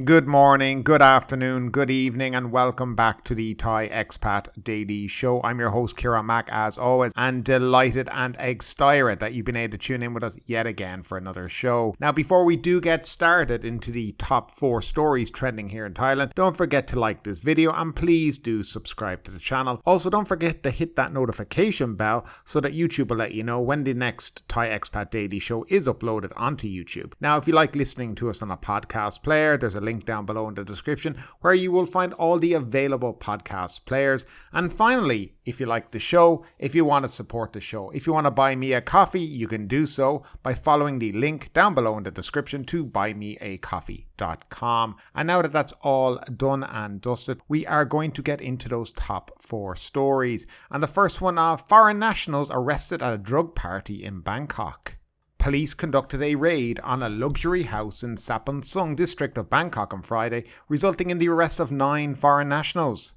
Good morning, good afternoon, good evening, and welcome back to the Thai Expat Daily Show. I'm your host, Kira Mack, as always, and delighted and excited that you've been able to tune in with us yet again for another show. Now, before we do get started into the top 4 stories trending here in Thailand, don't forget to like this video and please do subscribe to the channel. Also, don't forget to hit that notification bell so that YouTube will let you know when the next Thai Expat Daily Show is uploaded onto YouTube. Now, if you like listening to us on a podcast player, there's a link down below in the description where you will find all the available podcast players. And finally, if you like the show, if you want to support the show, if you want to buy me a coffee, you can do so by following the link down below in the description to buymeacoffee.com. And now that that's all done and dusted, we are going to get into those top 4 stories. And the first one, foreign nationals arrested at a drug party in Bangkok. Police conducted a raid on a luxury house in Saphan Sung district of Bangkok on Friday, resulting in the arrest of 9 foreign nationals.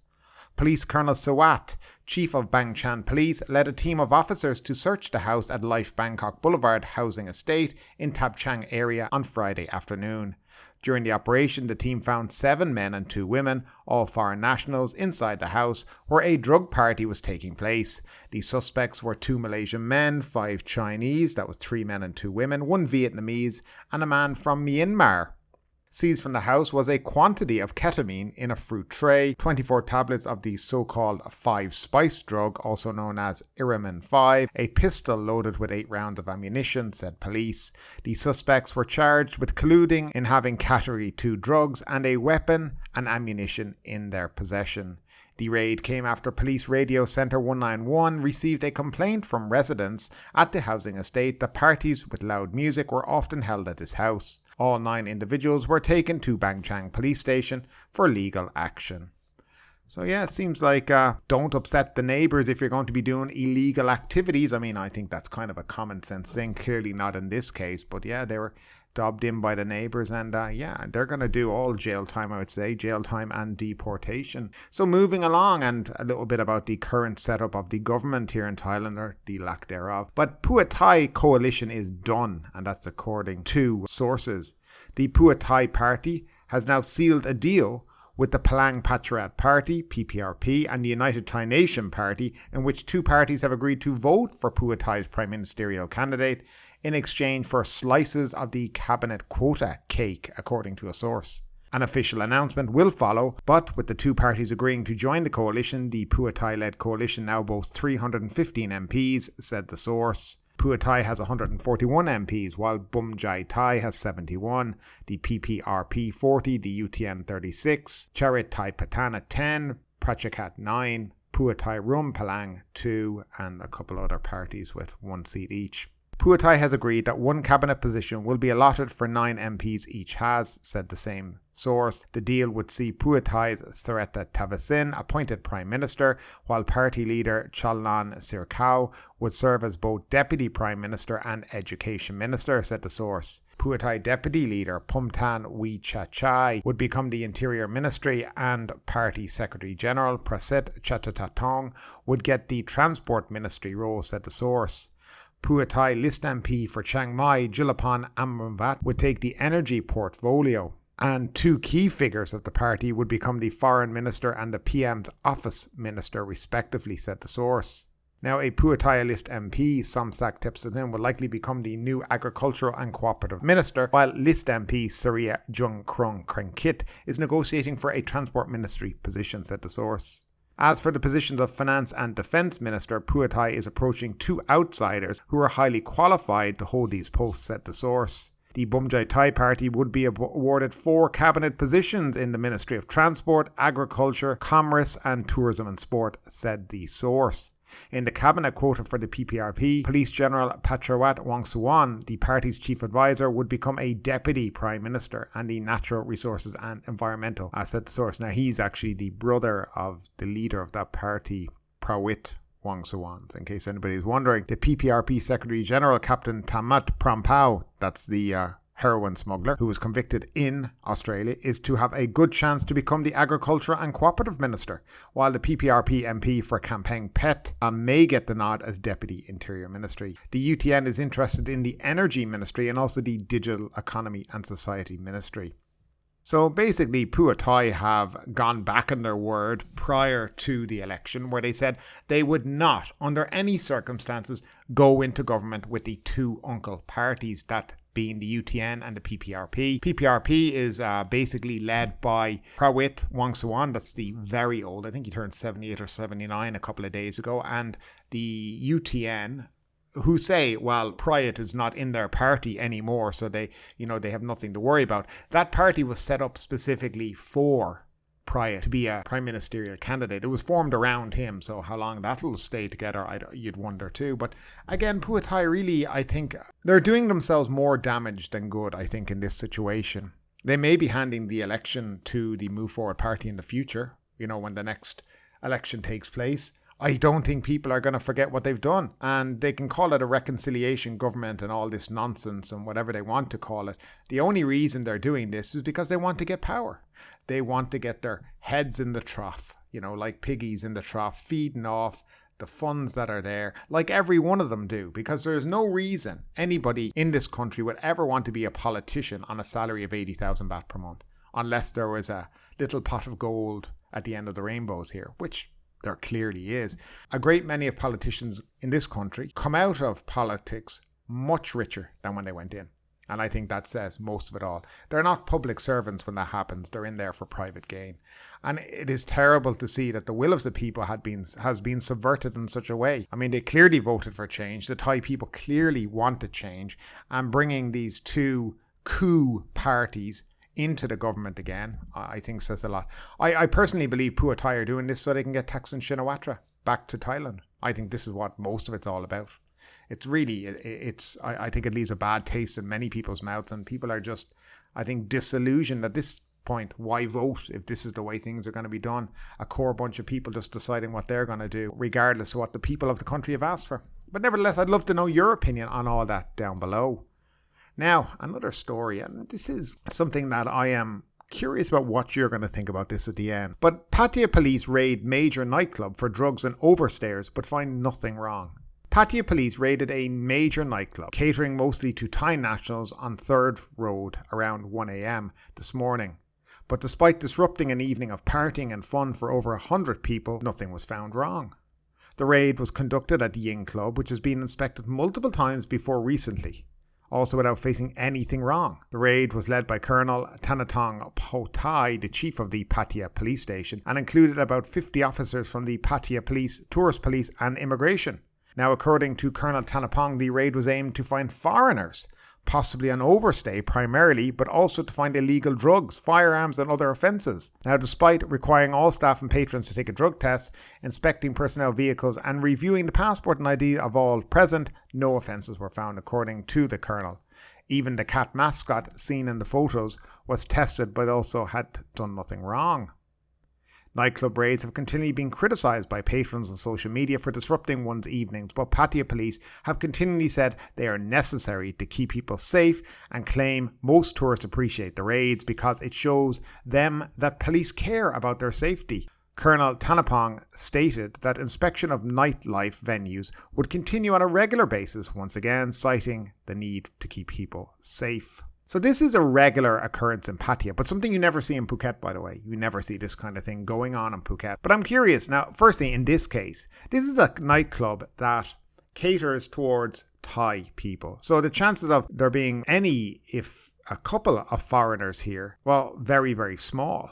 Police Colonel Sawat, Chief of Bangchan Police, led a team of officers to search the house at Life Bangkok Boulevard Housing Estate in Thap Chang area on Friday afternoon. During the operation, the team found 7 men and 2 women, all foreign nationals, inside the house where a drug party was taking place. The suspects were 2 Malaysian men, 5 Chinese, that was 3 men and 2 women, 1 Vietnamese, and a man from Myanmar. Seized from the house was a quantity of ketamine in a fruit tray, 24 tablets of the so-called 5-spice drug, also known as Iramen 5, a pistol loaded with 8 rounds of ammunition, said police. The suspects were charged with colluding in having Category 2 drugs and a weapon and ammunition in their possession. The raid came after Police Radio Centre 191 received a complaint from residents at the housing estate that parties with loud music were often held at this house. All 9 individuals were taken to Bangchang Police Station for legal action. So yeah, it seems like don't upset the neighbours if you're going to be doing illegal activities. I mean, I think that's kind of a common sense thing. Clearly not in this case, but yeah, they were dobbed in by the neighbours and they're going to do all jail time, I would say, jail time and deportation. So moving along, and a little bit about the current setup of the government here in Thailand, or the lack thereof. But Pheu Thai coalition is done, and that's according to sources. The Pheu Thai Party has now sealed a deal with the Palang Pracharath Party, PPRP, and the United Thai Nation Party, in which 2 parties have agreed to vote for Pheu Thai's prime ministerial candidate in exchange for slices of the cabinet quota cake, according to a source. An official announcement will follow, but with the 2 parties agreeing to join the coalition, the Pheu Thai-led coalition now boasts 315 MPs, said the source. Pheu Thai has 141 MPs, while Bum Jai Thai has 71, the PPRP 40, the UTN 36, Charit Thai Patana 10, Prachakat 9, Pheu Thai Rum Palang 2, and a couple other parties with 1 seat each. Pheu Thai has agreed that 1 cabinet position will be allotted for 9 MPs each has, said the same source. The deal would see Pheu Thai's Saretta Tavasin appointed Prime Minister, while party leader Chalnan Sirkau would serve as both Deputy Prime Minister and Education Minister, said the source. Pheu Thai Deputy Leader Phumtham Wechachai would become the Interior Ministry, and Party Secretary General Prasit Chattatatong would get the Transport Ministry role, said the source. Pheu Thai List MP for Chiang Mai, Jilapan Amravat, would take the energy portfolio, and 2 key figures of the party would become the Foreign Minister and the PM's Office Minister, respectively, said the source. Now, a Pheu Thai List MP, Somsak Tepsutin, will likely become the new Agricultural and Cooperative Minister, while List MP Surya Jung Krung Krenkit is negotiating for a Transport Ministry position, said the source. As for the positions of Finance and Defence Minister, Pheu Thai is approaching 2 outsiders who are highly qualified to hold these posts, said the source. The Bum Jai Thai Party would be awarded 4 cabinet positions in the Ministry of Transport, Agriculture, Commerce and Tourism and Sport, said the source. In the cabinet quota for the PPRP, Police General Patrawat Wongsuwan, the party's chief advisor, would become a deputy prime minister and the natural resources and environmental, said the source. Now, he's actually the brother of the leader of that party, Prawit Wongsuwan. In case anybody is wondering, the PPRP Secretary General, Captain Tamat Prampau, that's the heroin smuggler who was convicted in Australia, is to have a good chance to become the Agriculture and Cooperative Minister, while the PPRP MP for Kampeng Phet may get the nod as Deputy Interior Ministry. The UTN is interested in the Energy Ministry and also the Digital Economy and Society Ministry. So basically, Pheu Thai have gone back on their word prior to the election, where they said they would not, under any circumstances, go into government with the two uncle parties, that being the UTN and the PPRP. PPRP is basically led by Prawit Wongsuwan. That's the very old, I think he turned 78 or 79 a couple of days ago. And the UTN, who say, well, Prayut is not in their party anymore, so they have nothing to worry about. That party was set up specifically for Prayut to be a prime ministerial candidate. It was formed around him, so how long that'll stay together, you'd wonder too. But again, Pheu Thai really, I think, they're doing themselves more damage than good, I think, in this situation. They may be handing the election to the Move Forward Party in the future, when the next election takes place. I don't think people are going to forget what they've done, and they can call it a reconciliation government and all this nonsense and whatever they want to call it. The only reason they're doing this is because they want to get power. They want to get their heads in the trough, like piggies in the trough, feeding off the funds that are there, like every one of them do, because there's no reason anybody in this country would ever want to be a politician on a salary of 80,000 baht per month, unless there was a little pot of gold at the end of the rainbows here, which there clearly is. A great many of politicians in this country come out of politics much richer than when they went in. And I think that says most of it all. They're not public servants when that happens. They're in there for private gain. And it is terrible to see that the will of the people has been subverted in such a way. I mean, they clearly voted for change. The Thai people clearly wanted change. And bringing these two coup parties into the government again, I think says a lot. I personally believe Pheu Thai are doing this so they can get Thaksin Shinawatra back to Thailand. I think this is what most of it's all about. It's really, I think it leaves a bad taste in many people's mouths, and people are just, I think, disillusioned at this point. Why vote if this is the way things are going to be done? A core bunch of people just deciding what they're going to do, regardless of what the people of the country have asked for. But nevertheless, I'd love to know your opinion on all that down below. Now, another story, and this is something that I am curious about what you're going to think about this at the end. But Pattaya police raid major nightclub for drugs and overstayers, but find nothing wrong. Pattaya police raided a major nightclub, catering mostly to Thai nationals on 3rd Road around 1 a.m. this morning. But despite disrupting an evening of partying and fun for over 100 people, nothing was found wrong. The raid was conducted at the Ying Club, which has been inspected multiple times before recently, also without facing anything wrong. The raid was led by Colonel Tanatong Pheu Thai, the chief of the Pattaya police station, and included about 50 officers from the Pattaya police, tourist police and immigration. Now, according to Colonel Tanapong, the raid was aimed to find foreigners, possibly on overstay primarily, but also to find illegal drugs, firearms and other offences. Now, despite requiring all staff and patrons to take a drug test, inspecting personnel vehicles and reviewing the passport and ID of all present, no offences were found, according to the Colonel. Even the cat mascot seen in the photos was tested but also had done nothing wrong. Nightclub raids have continually been criticised by patrons on social media for disrupting one's evenings, but Pattaya police have continually said they are necessary to keep people safe and claim most tourists appreciate the raids because it shows them that police care about their safety. Colonel Tanapong stated that inspection of nightlife venues would continue on a regular basis, once again citing the need to keep people safe. So this is a regular occurrence in Pattaya, but something you never see in Phuket, by the way. You never see this kind of thing going on in Phuket. But I'm curious, now, firstly, in this case, this is a nightclub that caters towards Thai people. So the chances of there being any, if a couple of foreigners here, well, very, very small.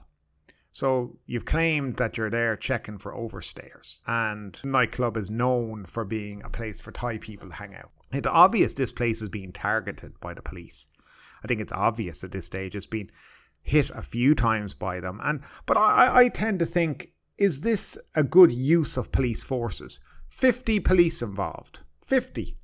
So you've claimed that you're there checking for overstayers, and the nightclub is known for being a place for Thai people to hang out. It's obvious this place is being targeted by the police. I think it's obvious at this stage. It's been hit a few times by them. But I tend to think, is this a good use of police forces? 50 police involved. 50.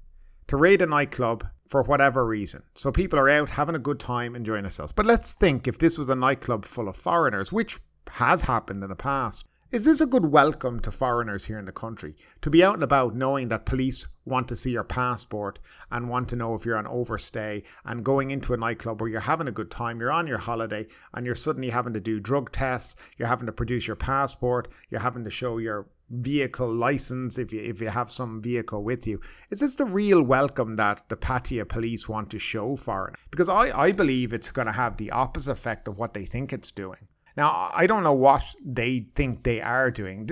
To raid a nightclub for whatever reason. So people are out having a good time, enjoying themselves. But let's think if this was a nightclub full of foreigners, which has happened in the past. Is this a good welcome to foreigners here in the country? To be out and about knowing that police want to see your passport and want to know if you're on overstay, and going into a nightclub where you're having a good time, you're on your holiday and you're suddenly having to do drug tests, you're having to produce your passport, you're having to show your vehicle license if you have some vehicle with you. Is this the real welcome that the Pattaya police want to show foreigners? Because I believe it's going to have the opposite effect of what they think it's doing. Now, I don't know what they think they are doing.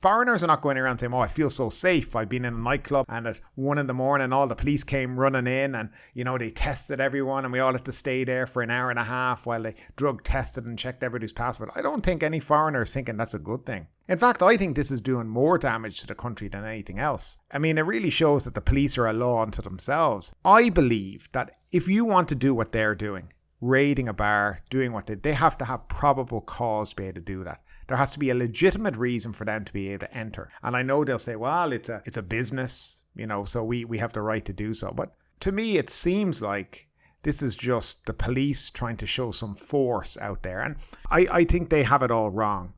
Foreigners are not going around saying, oh, I feel so safe. I've been in a nightclub and at 1 a.m, all the police came running in and, they tested everyone and we all had to stay there for an hour and a half while they drug tested and checked everybody's passport. I don't think any foreigner is thinking that's a good thing. In fact, I think this is doing more damage to the country than anything else. I mean, it really shows that the police are a law unto themselves. I believe that if you want to do what they're doing, raiding a bar, doing what they have to have probable cause to be able to do that. There has to be a legitimate reason for them to be able to enter. And I know they'll say, well, it's a business, so we have the right to do so. But to me, it seems like this is just the police trying to show some force out there. And I think they have it all wrong.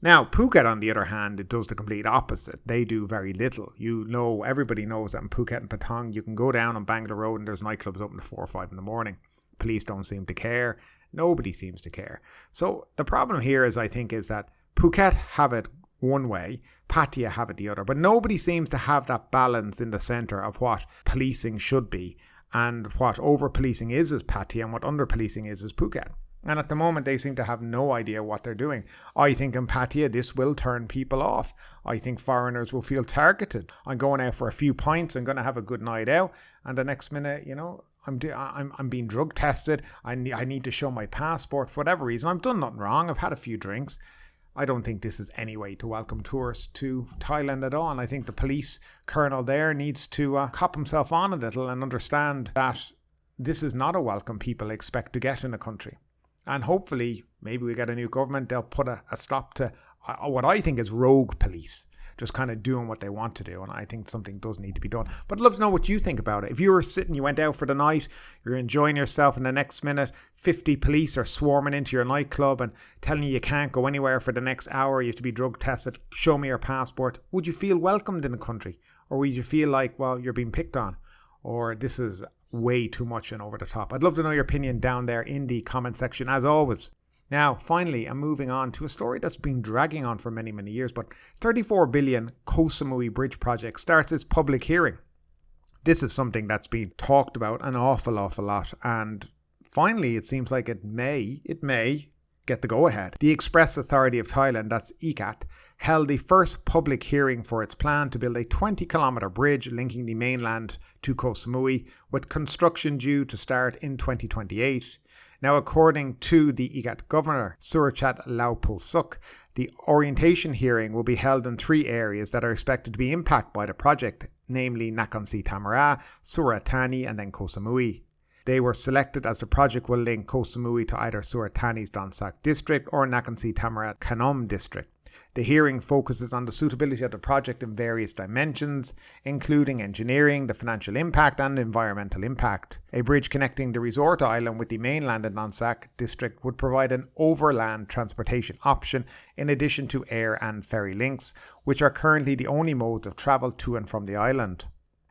Now, Phuket, on the other hand, it does the complete opposite. They do very little. Everybody knows that in Phuket and Patong, you can go down on Bangla Road and there's nightclubs open at 4 or 5 in the morning. Police don't seem to care. Nobody seems to care. So the problem here is that Phuket have it one way, Pattaya have it the other. But nobody seems to have that balance in the centre of what policing should be and what over-policing is Pattaya and what under-policing is Phuket. And at the moment, they seem to have no idea what they're doing. I think in Pattaya, this will turn people off. I think foreigners will feel targeted. I'm going out for a few pints. I'm going to have a good night out. And the next minute, I'm being drug tested. I need to show my passport for whatever reason. I've done nothing wrong. I've had a few drinks. I don't think this is any way to welcome tourists to Thailand at all. And I think the police colonel there needs to cop himself on a little and understand that this is not a welcome people expect to get in a country. And hopefully, maybe we get a new government, they'll put a stop to what I think is rogue police, just kind of doing what they want to do. And I think something does need to be done. But I'd love to know what you think about it. If you were sitting, you went out for the night, you're enjoying yourself, and the next minute, 50 police are swarming into your nightclub and telling you can't go anywhere for the next hour, you have to be drug tested, show me your passport. Would you feel welcomed in the country? Or would you feel like, well, you're being picked on? Or this is way too much and over the top? I'd love to know your opinion down there in the comment section, as always. Now, finally, I'm moving on to a story that's been dragging on for many, many years, but 34 billion Koh Samui Bridge project starts its public hearing. This is something that's been talked about an awful lot, and finally, it seems like it may get the go-ahead. The Express Authority of Thailand, that's ECAT, held the first public hearing for its plan to build a 20-kilometre bridge linking the mainland to Koh Samui, with construction due to start in 2028. Now, according to the ECAT Governor, Surachat Laupulsuk, the orientation hearing will be held in 3 areas that are expected to be impacted by the project, namely Nakhon Si Thammarat, Surat Thani and then Koh Samui. They were selected as the project will link Koh Samui to either Surat Thani's Donsak district or Nakhon Si Thammarat Khanom district. The hearing focuses on the suitability of the project in various dimensions, including engineering, the financial impact and environmental impact. A bridge connecting the resort island with the mainland in Donsak district would provide an overland transportation option in addition to air and ferry links, which are currently the only modes of travel to and from the island.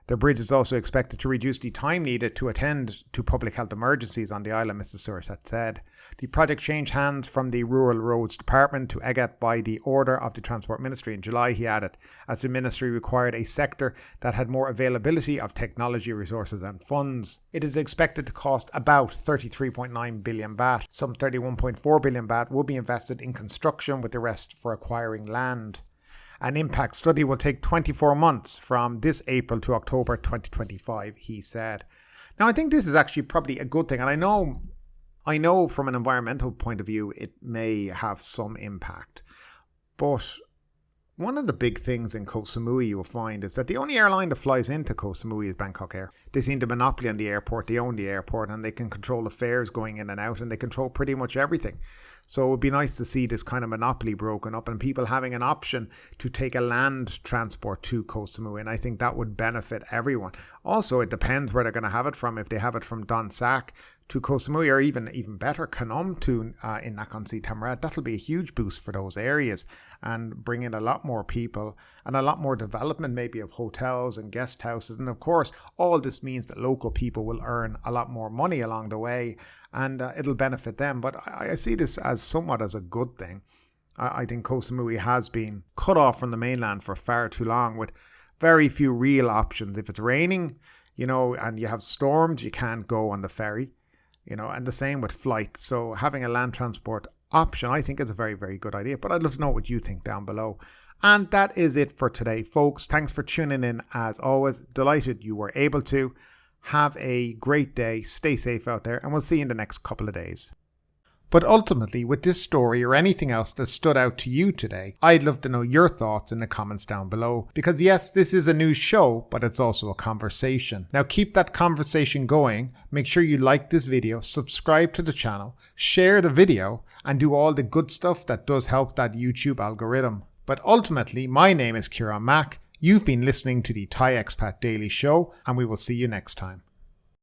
The bridge is also expected to reduce the time needed to attend to public health emergencies on the island, Mr. Surachat said. The project changed hands from the Rural Roads Department to EGAT by the order of the Transport Ministry in July, he added, as the ministry required a sector that had more availability of technology resources and funds. It is expected to cost about 33.9 billion baht. Some 31.4 billion baht will be invested in construction, with the rest for acquiring land. An impact study will take 24 months from this April to October 2025, he said. Now, I think this is actually probably a good thing. And I know from an environmental point of view, it may have some impact. But one of the big things in Koh Samui you will find is that the only airline that flies into Koh Samui is Bangkok Air. They seem to monopoly on the airport. They own the airport and they can control the fares going in and out, and they control pretty much everything. So it would be nice to see this kind of monopoly broken up and people having an option to take a land transport to Koh Samui, and I think that would benefit everyone. Also, it depends where they're going to have it from. If they have it from Donsak to Koh Samui, or even better, Khanom to in Nakhon Si Thammarat, that'll be a huge boost for those areas and bring in a lot more people and a lot more development maybe of hotels and guest houses. And of course, all this means that local people will earn a lot more money along the way, and it'll benefit them. But I see this as somewhat as a good thing. I think Koh Samui has been cut off from the mainland for far too long with very few real options. If it's raining, and you have storms, you can't go on the ferry, and the same with flights. So having a land transport option, I think, is a very, very good idea. But I'd love to know what you think down below. And that is it for today, folks. Thanks for tuning in. As always, delighted you were able to. Have a great day. Stay safe out there, and we'll see you in the next couple of days. But ultimately, with this story or anything else that stood out to you today, I'd love to know your thoughts in the comments down below. Because yes, this is a news show, but it's also a conversation. Now keep that conversation going. Make sure you like this video, subscribe to the channel, share the video, and do all the good stuff that does help that YouTube algorithm. But ultimately, my name is Kieran Mack. You've been listening to the Thai Expat Daily Show, and we will see you next time.